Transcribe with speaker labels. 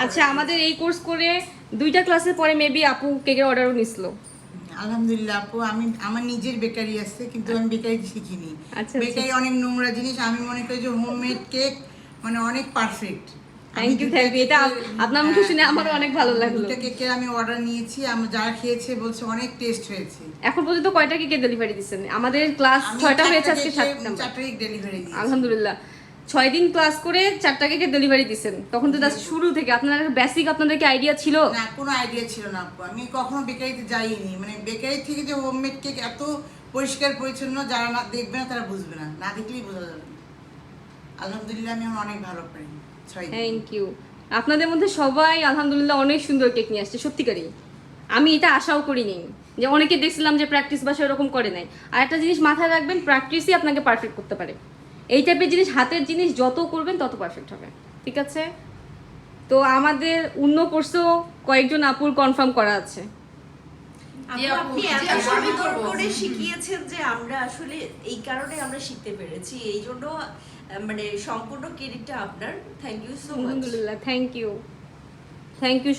Speaker 1: আচ্ছা, আমাদের এই কোর্স করে 2টা ক্লাসের পরে মেবি আপু কেকের অর্ডারও নিছিল।
Speaker 2: আলহামদুলিল্লাহ আপু, আমি আমার নিজের বেকারি আছে কিন্তু আমি বেকারি শিখিনি।
Speaker 1: আচ্ছা,
Speaker 2: বেকারি অনেক নোংরা জিনিস, আমি মনে করি যে হোমমেড কেক মানে অনেক পারফেক্ট।
Speaker 1: Thank you. এটা আপনার মুখে শুনে আমারও অনেক ভালো লাগলো।
Speaker 2: দুটো কেকের আমি অর্ডার নিয়েছি, আমি যারা খেয়েছে বলছে অনেক টেস্ট হয়েছে।
Speaker 1: এখন পর্যন্ত কয়টা কেকের ডেলিভারি দিচ্ছেন? আমাদের ক্লাস 6টা হয়েছে, আজকে 7 নাম্বার।
Speaker 2: 4টা কেক ডেলিভারি দিয়েছি
Speaker 1: আলহামদুলিল্লাহ। 6 দিন ক্লাস করে 4টা কেকের ডেলিভারি দিচ্ছেন। তখন তো জাস্ট শুরু থেকে আপনার বেসিক আপনাদেরকে আইডিয়া ছিল?
Speaker 2: না, কোনো আইডিয়া ছিল না আপু, আমি কখনো বেকারিতে যাইনি। মানে বেকারি থেকে যে হোমমেড কেক এত পরিষ্কার পরিচ্ছন্ন, যারা না দেখবে না তারা বুঝবে না, না দেখলেই বোঝা যাবে। আলহামদুলিল্লাহ আমি অনেক ভালো পারি।
Speaker 1: Thank you. আপনাদের মধ্যে সবাই আলহামদুলিল্লাহ অনেক সুন্দর কেক নিয়ে আসছে, সত্যিকারই। আমি এটা আশাও করিনি, যে অনেকে দেখছিলাম যে প্র্যাকটিস বা সেরকম করে নাই। আর একটা জিনিস মাথায় রাখবেন, প্র্যাকটিসই আপনাকে পারফেক্ট করতে পারে। এই টাইপের জিনিস, হাতের জিনিস যত করবেন তত পারফেক্ট হবে, ঠিক আছে? তো আমাদের অন্য কোর্সেও কয়েকজন আপুর কনফার্ম করা আছে।
Speaker 3: আপনি এত সুন্দর করে শিখিয়েছেন যে আমরা আসলে এই কারণে আমরা শিখতে পেরেছি, এই জন্য মানে সম্পূর্ণ ক্রেডিটটা আপনার। Thank you so much.
Speaker 1: আলহামদুলিল্লাহ, থ্যাংক ইউ।